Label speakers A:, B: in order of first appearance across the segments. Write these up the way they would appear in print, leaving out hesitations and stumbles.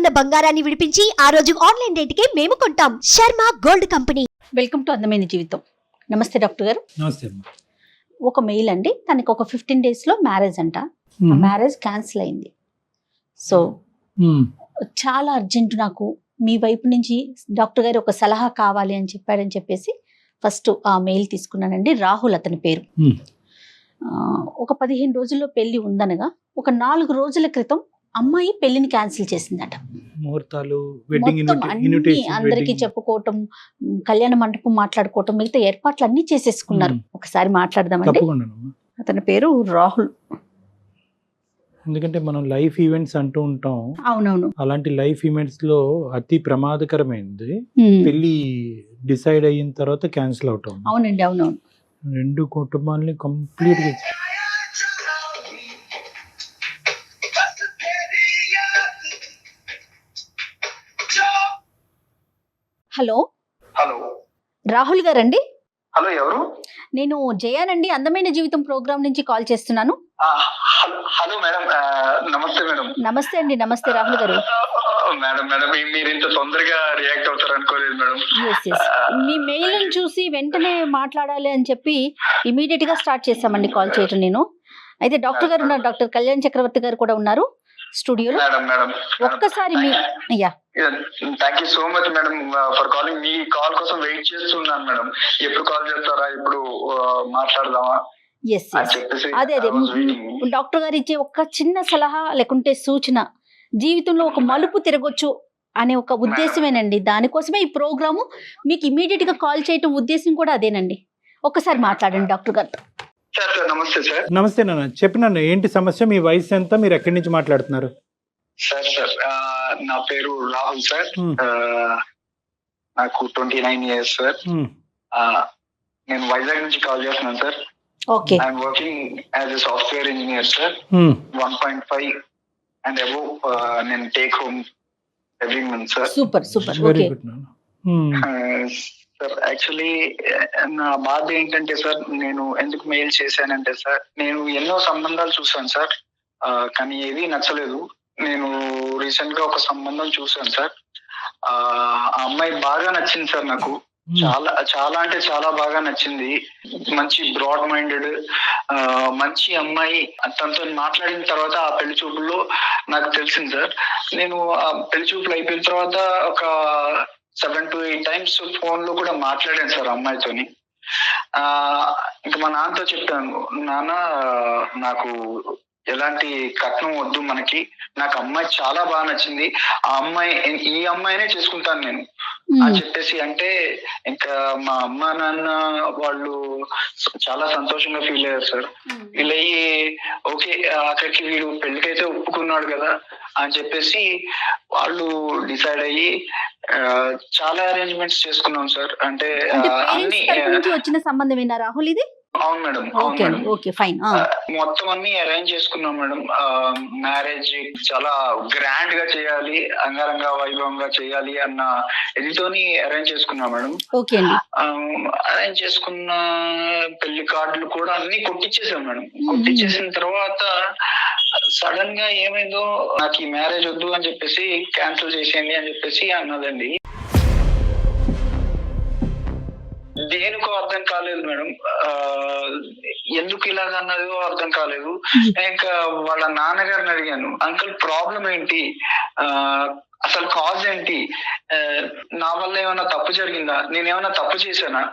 A: ఉన్న బంగారాన్ని విడిపించి ఆ రోజు ఆన్లైన్ రేటుకే మేము కొంటాం. Sharma gold company.
B: Welcome to అందమైన జీవితం. నమస్తే డాక్టర్ గారు.
C: నమస్తే.
B: ఒక మెయిల్ అండి, తనకి ఒక 15 days లో మ్యారేజ్ అంట. ఆ మ్యారేజ్ క్యాన్సిల్ అయింది. సో చాలా అర్జెంట్, నాకు మీ వైపు నుంచి డాక్టర్ గారు ఒక సలహా కావాలి అని చెప్పాడని చెప్పేసి ఫస్ట్ ఆ మెయిల్ తీసుకున్నానండి. రాహుల్ అతని పేరు. ఒక 15 రోజుల్లో పెళ్లి ఉందనగా ఒక 4 రోజుల క్రితం అమ్మాయి పెళ్లిని క్యాన్సిల్ చేసిందట.
C: ముహూర్తాలు,
B: మొత్తం అన్ని అందరికి చెప్పుకోవటం, కళ్యాణ మండపం మాట్లాడుకోవటం, మిగతా ఏర్పాట్లు అన్ని చేసేసుకున్నారు. ఒకసారి మాట్లాడదామండి. అతని పేరు రాహుల్.
C: ఎందుకంటే మనం లైఫ్ ఈవెంట్స్ అంటూ ఉంటాం.
B: అవునవును.
C: అలాంటి లైఫ్ ఈవెంట్స్ లో అతి ప్రమాదకరమైనది పెళ్లి డిసైడ్ అయిన తర్వాత క్యాన్సిల్ అవటం.
B: అవునండి, అవునవును.
C: 2 కుటుంబాలని కంప్లీట్ గా.
B: హలో
D: హలో
B: రాహుల్ గారండి?
D: హలో, ఎవరు?
B: నేను జయానండి, అందమైన జీవితం ప్రోగ్రామ్ నుంచి కాల్ చేస్తున్నాను.
D: హలో మేడం, నమస్తే మేడం.
B: నమస్తే అండి. నమస్తే రాహుల్ గారు.
D: మేడం మేడం మీరు ఇంత తొందరగా రియాక్ట్ అవుతారు అనుకోలేదు మేడం.
B: మీ మెయిల్ చూసి వెంటనే మాట్లాడాలి అని చెప్పి ఇమీడియట్ గా స్టార్ట్ చేశామండి కాల్ చేయటం. నేను అయితే డాక్టర్ గారు ఉన్నారు, డాక్టర్ కళ్యాణ్ చక్రవర్తి గారు కూడా ఉన్నారు స్టూడియోలో.
D: మేడం మేడం
B: ఒక్కసారి మీ
D: thank you so much madam for calling. మీ కాల్ కోసం వెయిట్ చేస్తున్నాను మేడం. ఎప్పుడు కాల్ చేస్తారా, ఎప్పుడు మాట్లాడదామా
B: అదే డాక్టర్ గారు ఇచ్చే ఒక చిన్న సలహా లేకుంటే సూచన జీవితంలో ఒక మలుపు తిరగొచ్చు అనే ఒక ఉద్దేశమేనండి. దానికోసమే ఈ ప్రోగ్రాము మీకు ఇమీడియట్ గా కాల్ చేయటం ఉద్దేశం కూడా అదేనండి. ఒక్కసారి మాట్లాడండి డాక్టర్ గారితో.
D: నమస్తే సార్.
C: నమస్తే నాన్న, చెప్పినాను ఏంటి సమస్య, మీ వయసు ఎంత, మీరు ఎక్కడి నుంచి మాట్లాడుతున్నారు?
D: సార్ నా పేరు రాహుల్ సార్. నాకు 29 years సార్. నేను వైజాగ్ నుంచి కాల్ చేస్తున్నాను sir.
B: Okay.
D: I'm working as a software engineer sir. 1.5 and above నేను take home every month sir.
B: Super super.
C: Very good.
D: Sir actually నా బాధ ఏంటంటే సార్, నేను ఎందుకు మెయిల్ చేశానంటే సార్, నేను ఎన్నో సంబంధాలు చూసాను సార్, కానీ ఏది నచ్చలేదు. నేను రీసెంట్ గా ఒక సంబంధం చూసాను సార్. ఆ అమ్మాయి బాగా నచ్చింది సార్ నాకు. చాలా చాలా అంటే చాలా బాగా నచ్చింది. మంచి బ్రాడ్ మైండెడ్ మంచి అమ్మాయి. తనతో మాట్లాడిన తర్వాత ఆ పెళ్లి చూపుల్లో నాకు తెలిసింది సార్. నేను ఆ పెళ్లి చూపులు అయిపోయిన తర్వాత ఒక 7 to 8 times ఫోన్ లో కూడా మాట్లాడాను సార్ అమ్మాయితోని. ఇంకా మా నాన్నతో చెప్పాను, నాన్న నాకు ఎలాంటి కట్నం వద్దు మనకి, నాకు అమ్మాయి చాలా బాగా నచ్చింది, ఈ అమ్మాయినే చేసుకుంటాను నేను అని చెప్పేసి అంటే, ఇంకా మా అమ్మ నాన్న వాళ్ళు చాలా సంతోషంగా ఫీల్ అయ్యారు సార్. ఫీల్ అయ్యి ఓకే అక్కడికి వీడు పెళ్లికైతే ఒప్పుకున్నాడు కదా అని చెప్పేసి వాళ్ళు డిసైడ్ అయ్యి చాలా అరేంజ్మెంట్స్ చేసుకున్నాం సార్. అంటే అన్ని
B: వచ్చిన సంబంధమేనా రాహుల్ ఇది?
D: అవును మేడం.
B: మొత్తం
D: అన్ని అరేంజ్ చేసుకున్నాం మేడం. మ్యారేజ్ చాలా గ్రాండ్ గా చేయాలి, అంగరంగ వైభవంగా చేయాలి అన్న ఇదితోని అరేంజ్ చేసుకున్నాం మేడం. అరేంజ్ చేసుకున్న పెళ్లి కార్డులు కూడా అన్ని కొట్టించేసాం మేడం. కొట్టించేసిన తర్వాత సడన్ గా ఏమైందో, నాకు ఈ మ్యారేజ్ వద్దు అని చెప్పేసి క్యాన్సిల్ చేసేయండి అని చెప్పేసి అన్నదండి. దేనికో అర్థం కాలేదు మేడం. ఎందుకు ఇలాగ అన్నదో అర్థం కాలేదు. ఇంకా వాళ్ళ నాన్నగారిని అడిగాను, అంకుల్ ప్రాబ్లం ఏంటి, అసలు కాజ్ ఏంటి, నా వల్ల ఏమైనా తప్పు జరిగిందా, నేనేమైనా తప్పు చేశానా,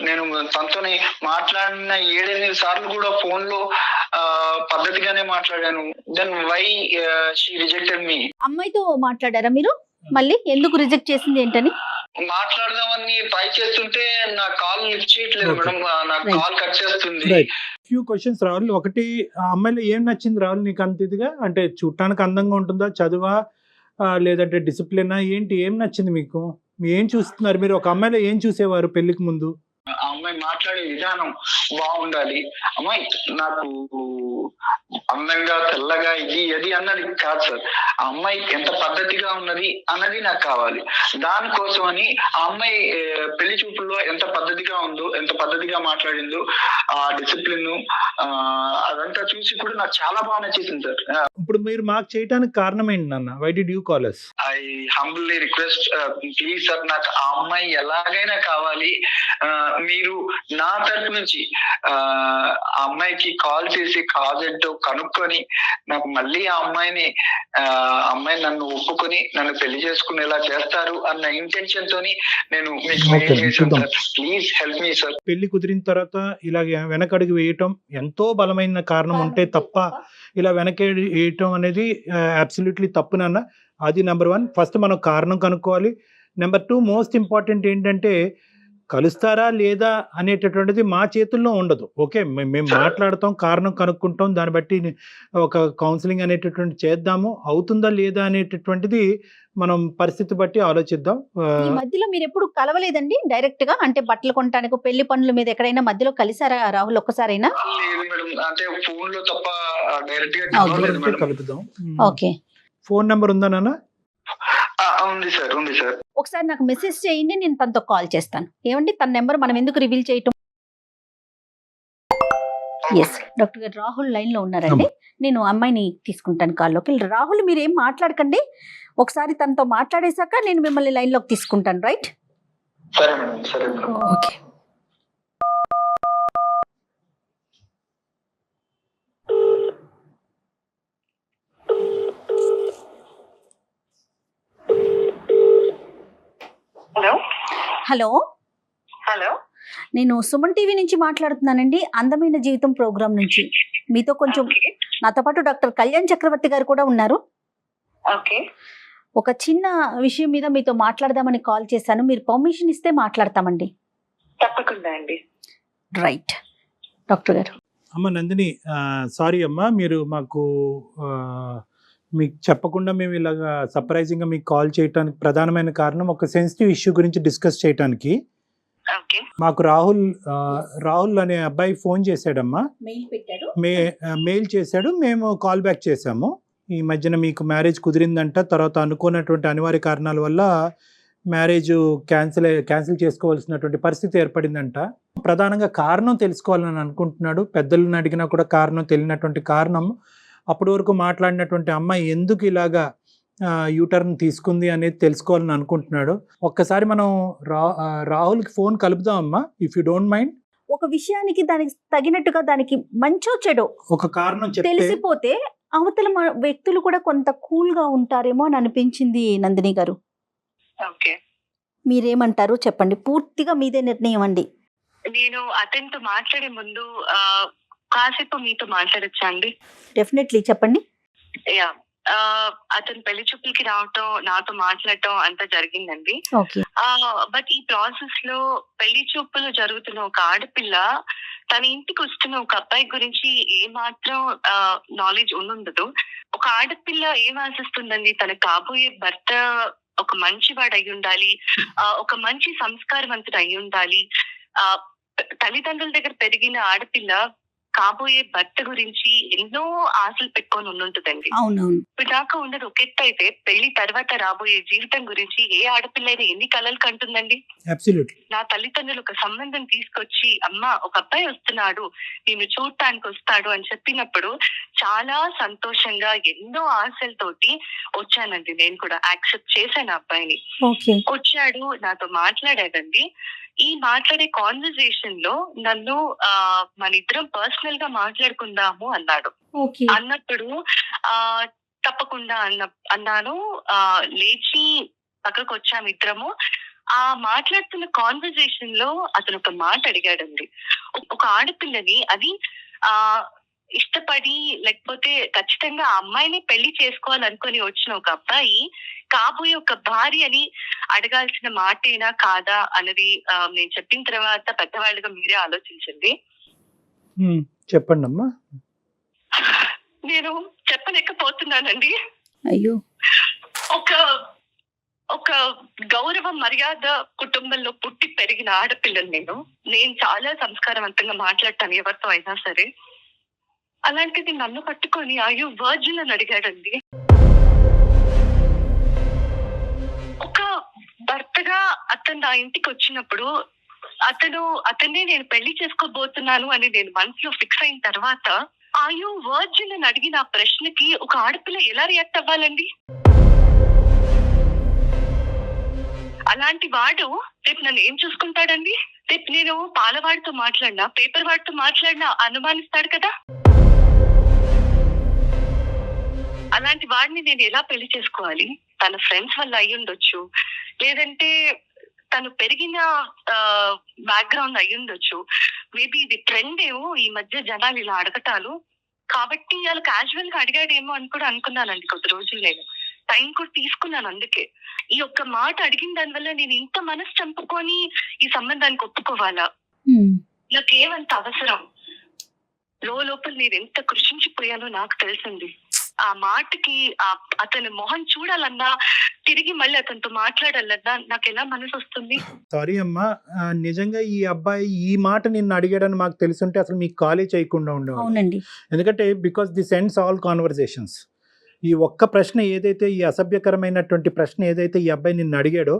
D: నేను తనతోని మాట్లాడిన 7-8 సార్లు కూడా ఫోన్ లో పద్ధతిగానే మాట్లాడాను. దెన్ వై షీ రిజెక్టెడ్ మీ.
B: అమ్మాయితో మాట్లాడారా మీరు? మళ్ళీ ఎందుకు రిజెక్ట్ చేసింది ఏంటని
D: మాట్లాడదామని ట్రై చేస్తుంటే నా కాల్ లిఫ్ట్ చేయట్లేదు మేడం. నా కాల్ కట్ చేస్తుంది.
C: ఫ్యూ క్వశ్చన్స్ రావాలి. ఒకటి, ఆ అమ్మాయిలో ఏం నచ్చింది రావాలి నీకు అంత ఇదిగా? అంటే చూడటానికి అందంగా ఉంటుందా, చదువా, లేదంటే డిసిప్లినా, ఏంటి, ఏం నచ్చింది మీకు? ఏం చూస్తున్నారు మీరు? ఒక అమ్మాయిలో ఏం చూసేవారు పెళ్లికి ముందు?
D: ఆ అమ్మాయి మాట్లాడే విధానం బాగుండాలి, అమ్మాయి నాకు అందంగా తెల్లగా ఇది అది అన్నది కాదు సార్, ఆ అమ్మాయి ఎంత పద్ధతిగా ఉన్నది అన్నది నాకు కావాలి. దానికోసమని ఆ అమ్మాయి పెళ్లి చూపుల్లో ఎంత పద్ధతిగా ఉందో, ఎంత పద్ధతిగా మాట్లాడిందో, ఆ డిసిప్లిన్ అదంతా చూసి కూడా నాకు చాలా బాగా నచ్చేసింది సార్.
C: ఇప్పుడు మీరు మాకు చేయడానికి కారణం ఏంటి నాన్న? Why did you call us?
D: I humbly request, please sir, నాకు ఆ అమ్మాయి ఎలాగైనా కావాలి. మీరు నా తరపు నుంచి ఆ అమ్మాయికి కాల్ చేసి కాజ్ ఏంటో కనుక్కొని నాకు మళ్ళీ ఆ అమ్మాయి నన్ను ఒప్పుకొని నన్ను పెళ్లి చేసుకునేలా చేస్తారు అన్న ఇంటెన్షన్ తోని నేను మీకు మెయిల్ చేశాను sir. Please help me sir.
C: పెళ్లి కుదిరిన తర్వాత ఇలాగ వెనకడుగు వేయటం ఎంతో బలమైన కారణం ఉంటే తప్ప ఇలా వెనక వేయటం అనేది అబ్సల్యూట్లీ తప్పు నాన్న. అది నెంబర్ 1. ఫస్ట్ మనం కారణం కనుక్కోవాలి. నెంబర్ 2 మోస్ట్ ఇంపార్టెంట్ ఏంటంటే కలుస్తారా లేదా అనేటటువంటిది మా చేతుల్లో ఉండదు. ఓకే, మేము మాట్లాడతాం, కారణం కనుక్కుంటాం, దాన్ని బట్టి ఒక కౌన్సిలింగ్ అనేటటువంటి చేద్దాము. అవుతుందా లేదా అనేటటువంటిది మనం పరిస్థితి బట్టి ఆలోచిద్దాం.
B: ఈ మధ్యలో మీరు ఎప్పుడు కలవలేదండి డైరెక్ట్ గా? అంటే బట్టలు కొనడానికి పెళ్లి పనుల మీద ఎక్కడైనా మధ్యలో కలిసారా రాహుల్ ఒక్కసారైనా?
D: లేదు మేడం, అంటే ఫోన్ లో తప్ప డైరెక్ట్ గా
B: Okay.
D: కలవలేదు మేడం.
C: కలుపుదాం.
B: ఓకే,
C: ఫోన్ నెంబర్ ఉందా నాన్న?
D: ఉంది సార్, ఉంది సార్.
B: ఒకసారి నాకు మెసేజ్ చేయండి, నేను తనతో కాల్ చేస్తాను. ఏమండి, తన నెంబర్ మనం ఎందుకు రివీల్ చేయటం? ఎస్, డాక్టర్ గారు రాహుల్ లైన్ లో ఉన్నారండి. నేను అమ్మాయిని తీసుకుంటాను కాల్లోకి. రాహుల్, మీరు ఏం మాట్లాడకండి, ఒకసారి తనతో మాట్లాడేశాక నేను మిమ్మల్ని లైన్ లోకి తీసుకుంటాను. రైట్?
D: సరే మేడం, సరే madam.
B: Okay.
E: Hello
B: hello,
E: hello,
B: నేను సుమన్ టీవీ నుంచి మాట్లాడుతున్నానండి, అందమైన జీవితం ప్రోగ్రామ్ నుంచి. మీతో కొంచెం, నాతో పాటు డాక్టర్ కళ్యాణ్ చక్రవర్తి గారు కూడా ఉన్నారు.
E: ఓకే.
B: ఒక చిన్న విషయం మీద మీతో మాట్లాడదామని కాల్ చేశాను. మీరు పర్మిషన్ ఇస్తే మాట్లాడతామండి.
E: తప్పకుండా అండి.
B: రైట్ డాక్టర్ గారు.
C: అమ్మ నందిని, సారీ అమ్మా, మీరు మాకు మీకు చెప్పకుండా మేము ఇలాగా సర్ప్రైజింగ్గా మీకు కాల్ చేయడానికి ప్రధానమైన కారణం ఒక సెన్సిటివ్ ఇష్యూ గురించి డిస్కస్ చేయడానికి.
E: ఓకే.
C: మాకు రాహుల్ అనే అబ్బాయి ఫోన్ చేశాడమ్మా,
B: మెయిల్ పెట్టారు,
C: మెయిల్ చేశాడు, మేము కాల్ బ్యాక్ చేశాము. ఈ మధ్యన మీకు మ్యారేజ్ కుదిరిందంట, తర్వాత అనుకున్నటువంటి అనివార్య కారణాల వల్ల మ్యారేజ్ క్యాన్సిల్ చేసుకోవాల్సినటువంటి పరిస్థితి ఏర్పడిందంట. ప్రధానంగా కారణం తెలుసుకోవాలని అనుకుంటున్నాడు. పెద్దలను అడిగినా కూడా కారణం తెలియనటువంటి కారణం, అప్పటి వరకు మాట్లాడినటువంటి అమ్మాయి ఎందుకు ఇలాగా యూటర్న్ తీసుకుంది అనేది తెలుసుకోవాలని అనుకుంటున్నాడు. ఒక్కసారి మనం రాహుల్కి ఫోన్ కలుపుదాం అమ్మా, ఇఫ్ యూ డోంట్ మైండ్.
B: ఒక విషయానికి దానికి తగినట్టుగా దానికి మంచో చెడో
C: ఒక కారణం చెప్తే
B: తెలిసిపోతే అవతల వ్యక్తులు కూడా కొంత కూల్ గా ఉంటారేమో అని అనిపించింది నందిని గారు.
E: ఓకే.
B: మీరేమంటారు చెప్పండి, పూర్తిగా మీదే నిర్ణయం అండి.
E: నేను అతనితో మాట్లాడే ముందు కాసేపు మీతో మాట్లాడచ్చా అండి?
B: డెఫినెట్లీ, చెప్పండి.
E: యా, అతను పెళ్లి చూపులకి రావటం, నాతో మాట్లాడటం అంతా జరిగిందండి.
B: ఓకే.
E: బట్ ఈ ప్రాసెస్ లో పెళ్లి చూపులు జరుగుతున్న ఒక ఆడపిల్ల తన ఇంటికి వస్తున్న ఒక అబ్బాయి గురించి ఏ మాత్రం నాలెడ్జ్ ఉండదు. ఒక ఆడపిల్ల ఏం ఆశిస్తుందండి, తన కాబోయే భర్త ఒక మంచివాడు అయి ఉండాలి, ఒక మంచి సంస్కారవంతుడు అయి ఉండాలి. తల్లిదండ్రుల దగ్గర పెరిగిన ఆడపిల్ల కాబోయే భర్త గురించి ఎన్నో ఆశలు పెట్టుకొని ఉంటుందండి.
B: అవునవును.
E: ఇప్పుడు దాకా ఉన్నది ఒక ఎత్తు అయితే, పెళ్లి తర్వాత రాబోయే జీవితం గురించి ఏ ఆడపిల్ల అయినా ఎన్ని కలలు కంటుందండి.
C: అబ్సల్యూట్లీ.
E: నా తల్లిదండ్రులు ఒక సంబంధం తీసుకొచ్చి, అమ్మ ఒక అబ్బాయి వస్తున్నాడు, నేను చూడటానికి వస్తాడు అని చెప్పినప్పుడు చాలా సంతోషంగా ఎన్నో ఆశలతోటి వచ్చానండి. నేను కూడా యాక్సెప్ట్ చేశాను అబ్బాయిని.
B: ఓకే.
E: వచ్చాడు, నాతో మాట్లాడాడండి. ఈ మాట్లాడే కాన్వర్సేషన్ లో నన్ను మన ఇద్దరం పర్సనల్ గా మాట్లాడుకుందాము అన్నాడు.
B: ఓకే.
E: అన్నప్పుడు తప్పకుండా అన్నాను. లేచి పక్కకు వచ్చాము ఇద్దరము. ఆ మాట్లాడుతున్న కాన్వర్సేషన్ లో అతను ఒక మాట అడిగాడండి. ఒక ఆడపిల్లని, అది ఇష్టపడి లేకపోతే ఖచ్చితంగా ఆ అమ్మాయిని పెళ్లి చేసుకోవాలనుకొని వచ్చిన ఒక అబ్బాయి కాబోయే ఒక భార్యని అడగాల్సిన మాటేనా కాదా అన్నది నేను చెప్పిన తర్వాత పెద్దవాళ్ళుగా మీరే ఆలోచించండి.
C: చెప్పండి అమ్మా.
E: నేను చెప్పలేకపోతున్నానండి.
B: అయ్యో.
E: ఒక ఒక గౌరవ మర్యాద కుటుంబంలో పుట్టి పెరిగిన ఆడపిల్లని నేను చాలా సంస్కారవంతంగా మాట్లాడతాను ఎవరితో అయినా సరే. అలాంటిది నన్ను పట్టుకొని అయ్యో వర్జిన్ అని అడిగాడండి. ఒక భర్తగా అతను నా ఇంటికి వచ్చినప్పుడు అతన్ని నేను పెళ్లి చేసుకోబోతున్నాను అని నేను మనసులో ఫిక్స్ అయిన తర్వాత అయ్యో వర్జిన్ అని అడిగిన ఆ ప్రశ్నకి ఒక ఆడపిల్ల ఎలా రియాక్ట్ అవ్వాలండి? అలాంటి వాడు రేపు నన్ను ఏం చూసుకుంటాడండి? రేపు నేను పాలవాడితో మాట్లాడినా పేపర్ వాడితో మాట్లాడినా అనుమానిస్తాడు కదా. అలాంటి వాడిని నేను ఎలా పెళ్లి చేసుకోవాలి? తన ఫ్రెండ్స్ వల్ల అయ్యి ఉండొచ్చు, లేదంటే తను పెరిగిన బ్యాక్గ్రౌండ్ అయ్యి ఉండొచ్చు. మేబీ ఇది ట్రెండ్ ఏమో ఈ మధ్య జనాలు ఇలా అడగటాలు కాబట్టి వాళ్ళు క్యాజువల్ గా అడిగాడేమో అని కూడా అనుకున్నానండి. కొద్ది రోజులు నేను టైం కూడా తీసుకున్నాను. అందుకే ఈ ఒక్క మాట అడిగిన దానివల్ల నేను ఇంత మనసు చంపుకొని ఈ సంబంధానికి ఒప్పుకోవాలా? నాకేమంత అవసరం? లోపల నేను ఎంత కృషించిపోయానో నాకు తెలిసింది. ఆ మాటకి అతని మొహం చూడాలన్నా, తిరిగి మళ్ళీ అతనితో మాట్లాడాలన్నా నాకు ఎలా మనసు వస్తుంది?
C: సారీ అమ్మా, నిజంగా ఈ అబ్బాయి ఈ మాట నిన్ను అడిగాడని మాకు తెలుసుంటే అసలు మీకు కాలే చేయకుండా ఉండేవాళ్ళు.
B: అవునండి.
C: ఎందుకంటే because this ends all conversations. ఈ ఒక్క ప్రశ్న ఏదైతే, ఈ అసభ్యకరమైనటువంటి ప్రశ్న ఏదైతే ఈ అబ్బాయి నిన్ను అడిగాడో,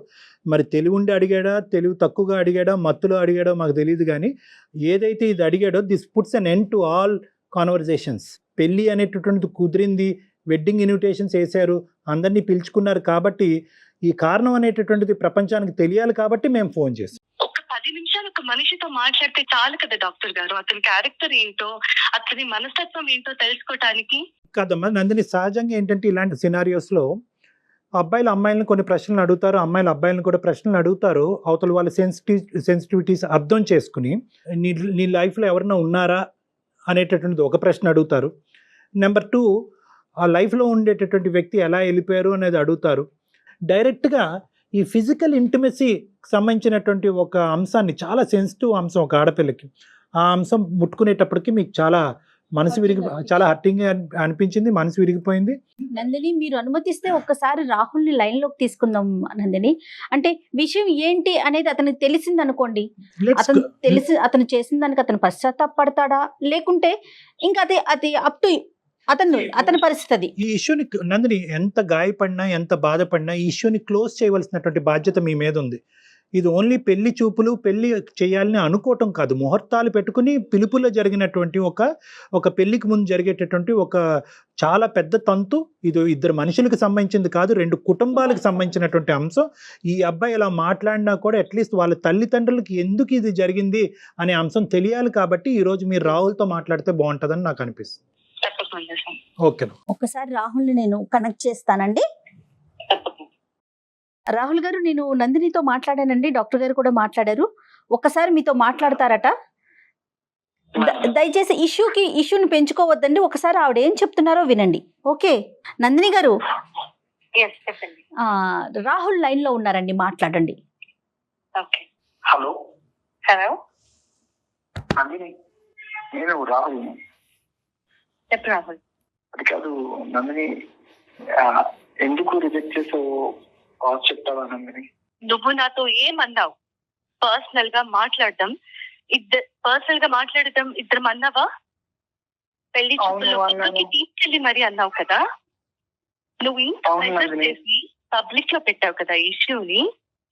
C: మరి తెలివి ఉండి అడిగాడా, తెలివి తక్కువగా అడిగాడా, మత్తులో అడిగాడో మాకు తెలియదు, కానీ ఏదైతే ఇది అడిగాడో this puts an end to all conversations. పెళ్ళి అనేటటువంటిది కుదిరింది, వెడ్డింగ్ ఇన్విటేషన్స్ వేశారు, అందరినీ పిలుచుకున్నారు కాబట్టి ఈ కారణం అనేటటువంటిది ప్రపంచానికి తెలియాలి కాబట్టి మేము ఫోన్ చేసాం.
E: ఒక 10 నిమిషాలు ఒక మనిషితో మాట్లాడితే చాలు కదా డాక్టర్ గారు, అతని క్యారెక్టర్ ఏంటో, అతని మనస్తత్వం ఏంటో తెలుసుకోవటానికి.
C: కాదమ్మా నందిని, సహజంగా ఏంటంటే ఇలాంటి సినారియోస్లో అబ్బాయిలు అమ్మాయిలను కొన్ని ప్రశ్నలు అడుగుతారు, అమ్మాయిలు అబ్బాయిలను కూడా ప్రశ్నలు అడుగుతారు. అవతల వాళ్ళ సెన్సిటివిటీస్ అర్థం చేసుకుని నీ లైఫ్లో ఎవరైనా ఉన్నారా అనేటటువంటిది ఒక ప్రశ్న అడుగుతారు. నెంబర్ 2, ఆ లైఫ్లో ఉండేటటువంటి వ్యక్తి ఎలా వెళ్ళిపోయారు అనేది అడుగుతారు. డైరెక్ట్గా ఈ ఫిజికల్ ఇంటిమసీకి సంబంధించినటువంటి ఒక అంశాన్ని, చాలా సెన్సిటివ్ అంశం ఒక ఆడపిల్లకి, ఆ అంశం ముట్టుకునేటప్పటికి మీకు చాలా మనసు చాలా హర్టింగ్ అనిపించింది, మనసు విరిగిపోయింది.
B: నందిని, మీరు అనుమతిస్తే ఒక్కసారి రాహుల్ని లైన్లోకి తీసుకుందాం నందిని. అంటే విషయం ఏంటి అనేది అతనికి తెలిసింది అనుకోండి, అతను చేసిన దానికి అతను పశ్చాత్తాపడతాడా, లేకుంటే ఇంకా అది అప్ టు అతని పరిస్థితి.
C: ఈ ఇష్యూని నందిని ఎంత గాయపడినా, ఎంత బాధపడినా ఈ ఇష్యూని క్లోజ్ చేయవలసినటువంటి బాధ్యత మీ మీద ఉంది. ఇది ఓన్లీ పెళ్లి చూపులు, పెళ్లి చేయాలని అనుకోవటం కాదు, ముహూర్తాలు పెట్టుకుని పిలుపులో జరిగినటువంటి ఒక పెళ్లికి ముందు జరిగేటటువంటి ఒక చాలా పెద్ద తంతు. ఇది ఇద్దరు మనుషులకు సంబంధించింది కాదు, 2 కుటుంబాలకు సంబంధించినటువంటి అంశం. ఈ అబ్బాయి ఇలా మాట్లాడినా కూడా అట్లీస్ట్ వాళ్ళ తల్లిదండ్రులకి ఎందుకు ఇది జరిగింది అనే అంశం తెలియాలి. కాబట్టి ఈరోజు మీరు రాహుల్తో మాట్లాడితే బాగుంటుందని నాకు అనిపిస్తుంది. ఓకే,
B: ఒక్కసారి రాహుల్ని నేను కనెక్ట్ చేస్తానండి. రాహుల్ గారు, నేను నందినితో మాట్లాడానండి, డాక్టర్ గారు కూడా మాట్లాడారు. ఒక్కసారి మీతో మాట్లాడతారట. దయచేసి ఇష్యూని పెంచుకోవద్దండి, ఒకసారి ఆవిడ ఏం చెప్తున్నారో వినండి. ఓకే నందిని గారు, రాహుల్ లైన్ లో ఉన్నారండి, మాట్లాడండి.
D: హలో హలో నందిని, నేను రాహుల్.
E: చెప్పు రాహుల్.
D: అది కాదు నందిని, ఎందుకు రిజెక్ట్ చేసావు చెప్తావా నందిని?
E: నువ్వు నాతో ఏమన్నావు? పర్సనల్ గా మాట్లాడడం ఇద్దరం అన్నావా? పెళ్లి చూపులకి తీసుకెళ్లి మరి అన్నావు కదా. నువ్వు ఇంకా చేసి పబ్లిక్ లో పెట్టావు కదా ఇష్యూని.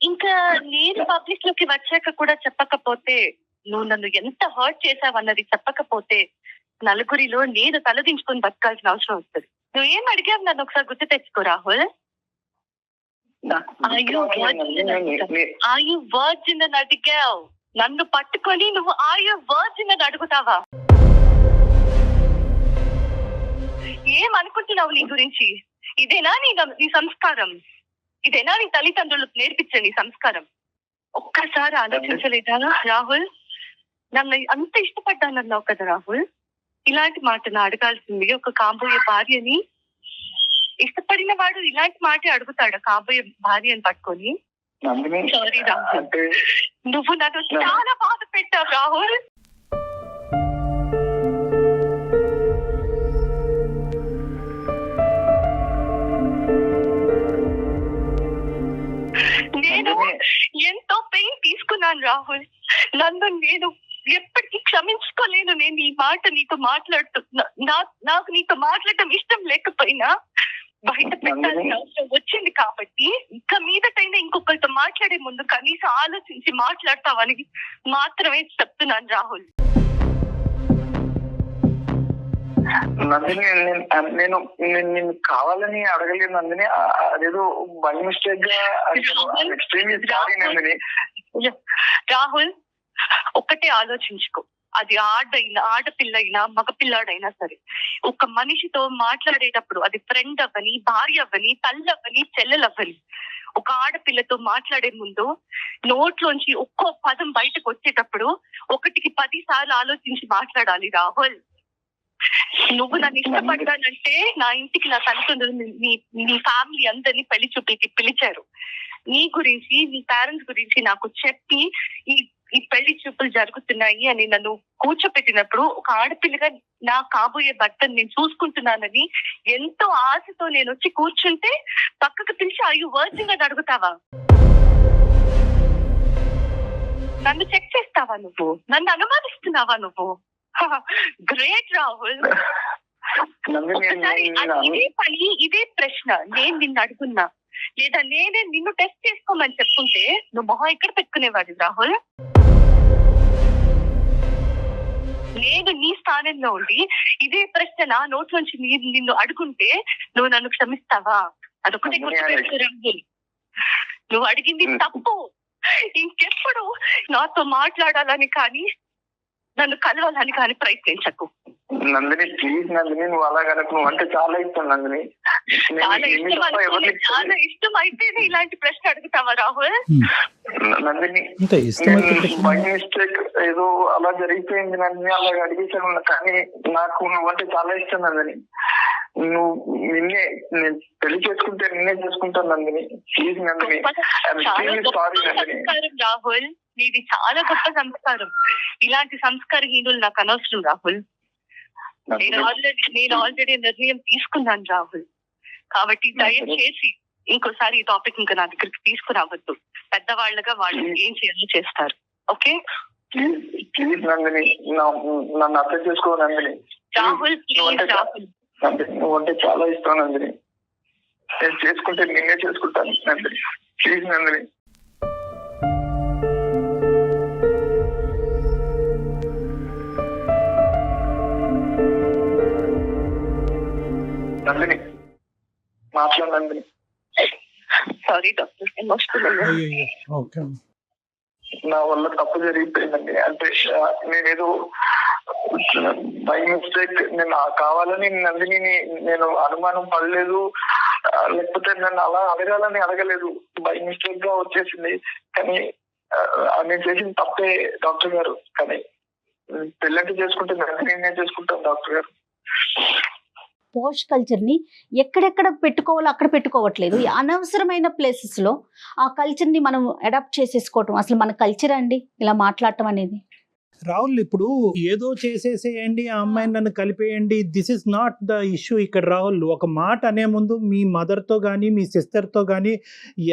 E: ఇంకా నేను పబ్లిక్ లోకి వచ్చాక కూడా చెప్పకపోతే, నువ్వు నన్ను ఎంత హర్ట్ చేసావన్నది చెప్పకపోతే నలుగురిలో నేను తలదించుకొని బతకాల్సిన అవసరం వస్తుంది. నువ్వేం అడిగావు నన్ను ఒకసారి గుర్తు తెచ్చుకో రాహుల్. వర్జిన్ అని అడిగావు, నన్ను పట్టుకొని నువ్వు వర్జిన్ అని అడుగుతావా? ఏమనుకుంటున్నావు నీ గురించి? ఇదేనా నీ సంస్కారం? ఇదేనా నీ తల్లిదండ్రులకు నేర్పించే నీ సంస్కారం? ఒక్కసారి ఆలోచించలేదా రాహుల్? నన్ను అంత ఇష్టపడ్డానన్నావు కదా రాహుల్, ఇలాంటి మాట అడగాల్సింది ఒక కాబోయే భార్యని. ఇష్టపడిన వాడు ఇలాంటి మాట అడుగుతాడు కాబోయే భార్యని పట్టుకొని? సారీ రాహుల్, నువ్వు నన్ను చాలా బాధ పెట్టావు రాహుల్. రాహుల్. నన్ను నేను ఎప్పటికీ క్షమించుకోలేను. నేను ఈ మాట నీకు మాట్లాడుతున్నా. నాకు నీతో మాట్లాడటం ఇష్టం లేకపోయినా బయట పెట్టాల్సిన అవసరం వచ్చింది కాబట్టి ఇక మీదటైనా ఇంకొకరితో మాట్లాడే ముందు కనీసం ఆలోచించి మాట్లాడతావని మాత్రమే చెప్తున్నాను రాహుల్.
D: నందిని, నేను నిన్ను కావాలని అడగలేదు నందిని. అదేదో బై మిస్టేక్ గా ఎక్స్ట్రీమ్లీ సారీ నందిని.
E: రాహుల్, ఒక్కటే ఆలోచించుకో. అది ఆడపిల్ల అయినా మగపిల్లాడైనా సరే, ఒక మనిషితో మాట్లాడేటప్పుడు అది ఫ్రెండ్ అవ్వని, భార్య అవ్వని, తల్లి అవ్వని, చెల్లెలవ్వని, ఒక ఆడపిల్లతో మాట్లాడే ముందు నోట్లోంచి ఒక్కో పదం బయటకు వచ్చేటప్పుడు 1కి 10 సార్లు ఆలోచించి మాట్లాడాలి రాహుల్. నువ్వు నన్ను ఇష్టపడ్డానంటే నా ఇంటికి నా తల్లిదండ్రులు నీ ఫ్యామిలీ అందరినీ పెళ్లి చూపులకి పిలిచారు. నీ గురించి, నీ పేరెంట్స్ గురించి నాకు చెప్పి ఈ పెళ్లి చూపులు జరుగుతున్నాయి అని నన్ను కూర్చోపెట్టినప్పుడు ఒక ఆడపిల్లగా నా కాబోయే భర్తను నేను చూసుకుంటున్నానని ఎంతో ఆశతో నేను వచ్చి కూర్చుంటే పక్కకు పిలిచి అయ్యో వర్జిన్ అని అడుగుతావా? నన్ను చెక్ చేస్తావా నువ్వు? నన్ను అనుమానిస్తున్నావా నువ్వు? గ్రేట్ రాహుల్. ఇదే పని, ఇదే ప్రశ్న నేను నిన్ను అడుగున్నా, లేదా నేనే నిన్ను టెస్ట్ చేసుకోమని చెప్పుంటే నువ్వు మొహం ఎక్కడ పెట్టుకునేవాడు రాహుల్? నేను నీ స్థానంలో ఉండి ఇదే ప్రశ్న నా నోట్ నుంచి నిన్ను అడుగుంటే నువ్వు నన్ను క్షమిస్తావా? అదొకటే గుర్తుపెట్టుకో రాహుల్. నువ్వు అడిగింది తప్పు. ఇంకెప్పుడు నాతో మాట్లాడాలని కానీ నన్ను కలవాలని కానీ ప్రయత్నించకు
D: నందిని. ప్లీజ్ నందిని, నువ్వు అలాగనకు. నువ్వు అంటే చాలా ఇష్టం నందిని.
E: చాలా ఇష్టం అయితేనే ఇలాంటి ప్రశ్న అడుగుతావా రాహుల్?
D: నందిని, బై మిస్టేక్ ఏదో అలా జరిగిపోయింది నందిని, అలాగ అడిగేసాను. కానీ నాకు నువ్వంటే చాలా ఇష్టం నందిని. నువ్వు నేను పెళ్లి చేసుకుంటే నిన్నే చేసుకుంటాను నందిని. Please Nandini, sorry Nandini.
E: రాహుల్, నీది చాలా గొప్ప సంస్కారం. ఇలాంటి సంస్కారహీనులు నాకు అనవసరం రాహుల్. నేను ఆల్రెడీ నిర్ణయం తీసుకున్నాను రాహుల్. కాబట్టి దయచేసి ఇంకోసారి ఈ టాపిక్ ఇంకా నా దగ్గరికి తీసుకురావద్దు. పెద్దవాళ్ళగా వాళ్ళు ఏం చేయాలో చేస్తారు. ఓకే?
D: ప్లీజ్ నందిని, నన్ను అర్థం చేసుకో నందిని.
E: రాహుల్, ప్లీజ్ రాహుల్.
D: నువ్వు అంటే చాలా ఇష్టం నందిని. నేను చేసుకుంటే నేనే చేసుకుంటాను నందిని. ప్లీజ్ నందిని. నందిని, మాట్లాడు నందిని.
E: Sorry doctor, emotional.
D: నా వల్ల తప్పు జరిగిపోయిందండి. అంటే నేనేదో బై మిస్టేక్, నేను కావాలని నందిని నేను అనుమానం పడలేదు, లేకపోతే నన్ను అలా అడగాలని అడగలేదు. బై మిస్టేక్ గా వచ్చేసింది. కానీ నేను చేసిన తప్పే డాక్టర్ గారు. కానీ పెళ్ళంటే చేసుకుంటే నేనే చేసుకుంటాను డాక్టర్ గారు.
B: పోష్ కల్చర్ని ఎక్కడెక్కడ పెట్టుకోవాలో అక్కడ పెట్టుకోవట్లేదు. అనవసరమైన ప్లేసెస్లో ఆ కల్చర్ని మనం అడాప్ట్ చేసేసుకోవటం అసలు మన కల్చర్ అండి ఇలా మాట్లాడటం అనేది.
C: రాహుల్, ఇప్పుడు ఏదో చేసేసేయండి, ఆ అమ్మాయిని నన్ను కలిపేయండి, this is not the issue ఇక్కడ. రాహుల్, ఒక మాట అనే ముందు మీ మదర్తో కానీ మీ సిస్టర్తో కానీ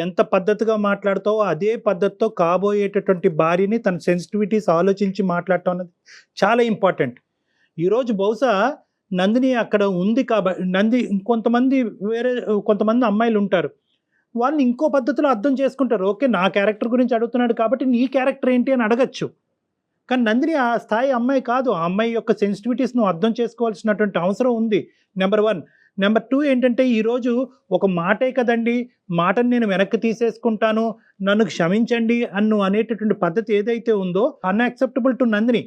C: ఎంత పద్ధతిగా మాట్లాడతావో అదే పద్ధతితో కాబోయేటటువంటి భార్యని తన సెన్సిటివిటీస్ ఆలోచించి మాట్లాడటం అనేది చాలా ఇంపార్టెంట్. ఈరోజు బహుశా నందిని అక్కడ ఉంది కాబట్టి కొంతమంది అమ్మాయిలు ఉంటారు, వాళ్ళని ఇంకో పద్ధతిలో అర్థం చేసుకుంటారు. ఓకే, నా క్యారెక్టర్ గురించి అడుగుతున్నాడు కాబట్టి నీ క్యారెక్టర్ ఏంటి అని అడగచ్చు. కానీ నందిని ఆ స్థాయి అమ్మాయి కాదు. ఆ అమ్మాయి యొక్క సెన్సిటివిటీస్ నువ్వు అర్థం చేసుకోవాల్సినటువంటి అవసరం ఉంది, నెంబర్ 1. నెంబర్ 2 ఏంటంటే, ఈరోజు ఒక మాటే కదండి, మాటను నేను వెనక్కి తీసేసుకుంటాను, నన్ను క్షమించండి అన్ను అనేటటువంటి పద్ధతి ఏదైతే ఉందో అన్యాక్సెప్టబుల్ టు నందిని.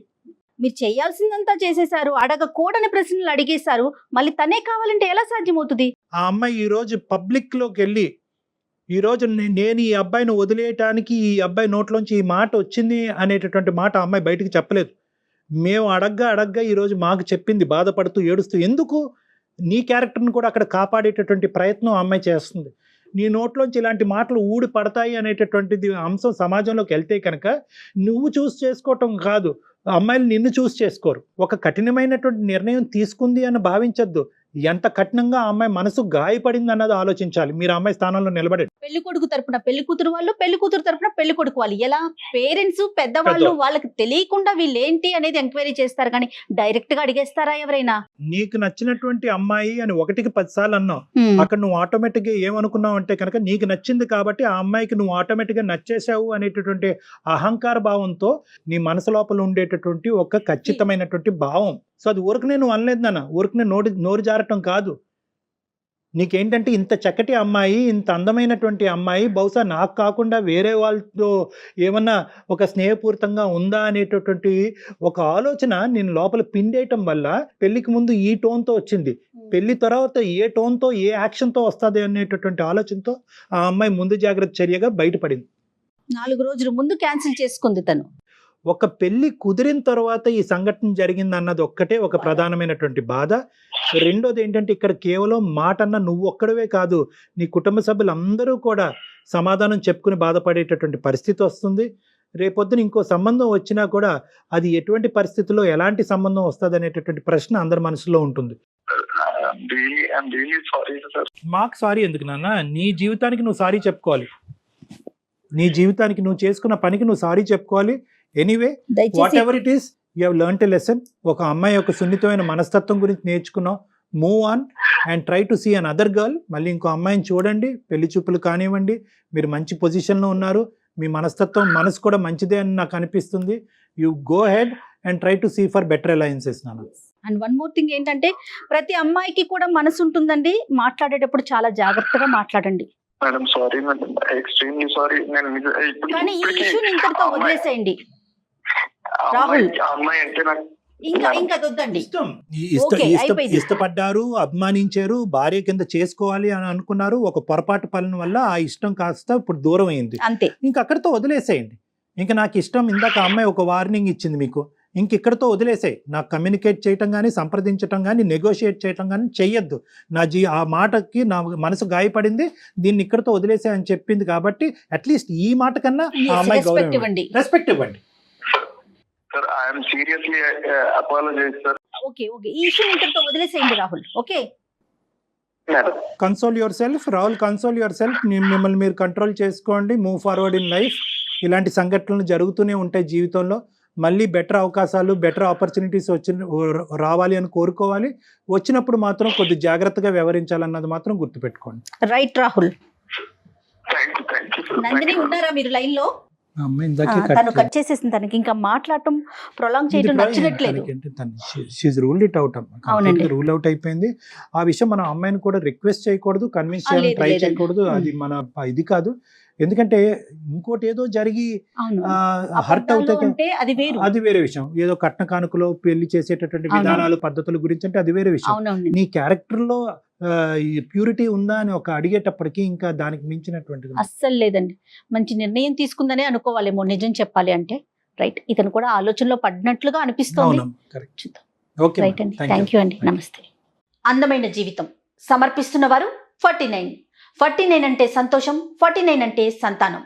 B: మీరు చేయాల్సిందంతా చేసేశారు, అడగకూడని ప్రశ్నలు అడిగేశారు, మళ్ళీ తనే కావాలంటే ఎలా సాధ్యమవుతుంది?
C: ఆ అమ్మాయి ఈరోజు పబ్లిక్లోకి వెళ్ళి ఈరోజు నేను ఈ అబ్బాయిని వదిలేయటానికి ఈ అబ్బాయి నోట్లోంచి ఈ మాట వచ్చింది అనేటటువంటి మాట ఆ అమ్మాయి బయటికి చెప్పలేదు. మేము అడగ్గా ఈరోజు మాకు చెప్పింది, బాధపడుతూ ఏడుస్తూ. ఎందుకు? నీ క్యారెక్టర్ని కూడా అక్కడ కాపాడేటటువంటి ప్రయత్నం ఆ అమ్మాయి చేస్తుంది. నీ నోట్లోంచి ఇలాంటి మాటలు ఊడి పడతాయి అనేటటువంటిది అంశం సమాజంలోకి వెళ్తే కనుక నువ్వు చూస్ చేసుకోవటం కాదు, అమ్మాయిలు నిన్ను చూస్ చేసుకోరు. ఒక కఠినమైనటువంటి నిర్ణయం తీసుకుంది అని భావించద్దు. ఎంత కఠినంగా ఆ అమ్మాయి మనసు గాయపడింది అన్నది ఆలోచించాలి. మీరు అమ్మాయి స్థానంలో నిలబడండి.
B: పెళ్లి కొడుకు తరపున పెళ్లి కూతురు వాళ్ళు, పెళ్లి కూతురు తరపున పెళ్లి కొడుకు వాళ్ళు. ఎలా పేరెంట్స్ పెద్దవాళ్ళు వాళ్ళకి తెలియకుండా వీళ్ళు ఏంటి అనేది ఎంక్వైరీ చేస్తారు, కానీ డైరెక్ట్ గా అడిగేస్తారా ఎవరైనా?
C: నీకు నచ్చినటువంటి అమ్మాయి అని 1కి 10 సార్లు అన్నావు. అక్కడ నువ్వు ఆటోమేటిక్ గా ఏమనుకున్నావు అంటే కనుక నీకు నచ్చింది కాబట్టి ఆ అమ్మాయికి నువ్వు ఆటోమేటిక్ గా నచ్చేసావు అనేటటువంటి అహంకార భావంతో నీ మనసు లోపల ఉండేటటువంటి ఒక ఖచ్చితమైనటువంటి భావం. సో అది ఊరికనే నువ్వు అనలేదు నాన్న, ఊరికనే నోరు జారటం కాదు. నీకేంటంటే ఇంత చక్కటి అమ్మాయి, ఇంత అందమైనటువంటి అమ్మాయి బహుశా నాకు కాకుండా వేరే వాళ్ళతో ఏమన్నా ఒక స్నేహపూరితంగా ఉందా అనేటటువంటి ఒక ఆలోచన నేను లోపల పిండేయటం వల్ల పెళ్లికి ముందు ఈ టోన్తో వచ్చింది, పెళ్లి తర్వాత ఏ టోన్తో ఏ యాక్షన్తో వస్తుంది అనేటటువంటి ఆలోచనతో ఆ అమ్మాయి ముందు జాగ్రత్త చర్యగా బయటపడింది.
B: 4 రోజుల ముందు క్యాన్సిల్ చేసుకుంది తను.
C: ఒక పెళ్లి కుదిరిన తర్వాత ఈ సంఘటన జరిగింది అన్నది ఒక్కటే ఒక ప్రధానమైనటువంటి బాధ. రెండోది ఏంటంటే ఇక్కడ కేవలం మాట అన్న నువ్వు ఒక్కడవే కాదు, నీ కుటుంబ సభ్యులందరూ కూడా సమాధానం చెప్పుకుని బాధపడేటటువంటి పరిస్థితి వస్తుంది. రేపొద్దున ఇంకో సంబంధం వచ్చినా కూడా అది ఎటువంటి పరిస్థితుల్లో ఎలాంటి సంబంధం వస్తుంది అనేటటువంటి ప్రశ్న అందరి మనసులో ఉంటుంది. మాకు సారీ ఎందుకు నాన్న? నీ జీవితానికి నువ్వు సారీ చెప్పుకోవాలి, నీ జీవితానికి నువ్వు చేసుకున్న పనికి నువ్వు సారీ చెప్పుకోవాలి. Anyway whatever it is, you have learned a lesson. ఒక అమ్మాయి యొక్క సున్నితమైన మనస్తత్వం గురించి నేర్చుకున్నావు. Move on and try to see another girl. మళ్ళీ ఇంకో అమ్మాయిని చూడండి, పెళ్లి చూపులు కానివ్వండి. మీరు మంచి పొజిషన్లో ఉన్నారు, మీ మనసు కూడా మంచిదే అని నాకు అనిపిస్తుంది. You go ahead and try to see for better alliances నాన్న.
B: అండ్ వన్ మోర్ థింగ్ ఏంటంటే ప్రతి అమ్మాయికి కూడా మనసు ఉంటుందండి, మాట్లాడేటప్పుడు చాలా జాగ్రత్తగా మాట్లాడండి.
D: Madam sorry madam, extremely sorry.
B: కానీ ఈ ఇష్యూని ఇంతటితో వదిలేసేయండి రాహుల్.
D: అమ్మాయి అంటే నాకు
B: ఇంకా వద్దండి.
C: ఇష్టపడ్డారు, అభిమానించారు, భార్య కింద చేసుకోవాలి అని అనుకున్నారు. ఒక పొరపాటు పనుల వల్ల ఆ ఇష్టం కాస్త ఇప్పుడు దూరం అయింది,
B: అంతే.
C: ఇంకా అక్కడితో వదిలేసేయండి. ఇంకా నాకు ఇష్టం, ఇందాక అమ్మాయి ఒక వార్నింగ్ ఇచ్చింది మీకు, ఇంక ఇక్కడితో వదిలేసాయి. నాకు కమ్యూనికేట్ చేయటం కానీ, సంప్రదించటం కానీ, నెగోషియేట్ చేయటం కానీ చెయ్యొద్దు. ఆ మాటకి నా మనసు గాయపడింది, దీన్ని ఇక్కడితో వదిలేసాయి అని చెప్పింది కాబట్టి అట్లీస్ట్ ఈ మాట కన్నా ఆ అమ్మాయి
B: రెస్పెక్ట్ ఇవ్వండి.
C: రెస్పెక్ట్ ఇవ్వండి.
D: Sir I'm seriously apologise sir.
B: Okay ఈ ఇష్యూ ఇంతటితో వదిలేసేయండి Rahul. Okay,
C: console yourself Rahul, console yourself. మిమ్మల్ని మీరు కంట్రోల్ చేసుకోండి, మూవ్ ఫార్వర్డ్ ఇన్ లైఫ్. ఇలాంటి సంఘటనలు జరుగుతూనే ఉంటాయి జీవితంలో. మళ్ళీ బెటర్ అవకాశాలు, బెటర్ ఆపర్చునిటీస్ రావాలి అని కోరుకోవాలి. వచ్చినప్పుడు మాత్రం కొద్ది జాగ్రత్తగా వ్యవహరించాలన్నది మాత్రం గుర్తుపెట్టుకోండి.
B: రైట్ రాహుల్. నందిని ఉన్నారా మీరు లైన్ లో? తను కట్ చేసేసింది, తనకి ఇంకా మాట్లాడటం ప్రొలాంగ్ చేయడం నచ్చట్లేదు.
C: రూల్ అవుట్ అయిపోయింది. ఆ విషయం మన అమ్మాయిని కూడా రిక్వెస్ట్ చేయకూడదు, కన్విన్స్ చేయాలని ట్రై చేయకూడదు. అది మన ఇది కాదు. ఎందుకంటే ఇంకోటి ఏదో జరిగి హర్ట్ అవుతే అది వేరే విషయం. ఏదో కట్న కానుకలో పెళ్లి చేసేటటువంటి విధానాలు, పద్ధతుల గురించి అంటే అది వేరే విషయం. నీ క్యారెక్టర్ లో ప్యూరిటీ ఉందా అని ఒక అడిగేటప్పటికి ఇంకా దానికి మించినటువంటి
B: అస్సలు లేదండి. మంచి నిర్ణయం తీసుకుందనే అనుకోవాలేమో నిజం చెప్పాలి అంటే. రైట్, ఇతను కూడా ఆలోచనలో పడినట్లుగా అనిపిస్తుంది. రైట్ అండి, థ్యాంక్ యూ అండి, నమస్తే. అందమైన జీవితం సమర్పిస్తున్న వారు 49 అంటే సంతోషం, 49 అంటే సంతానం.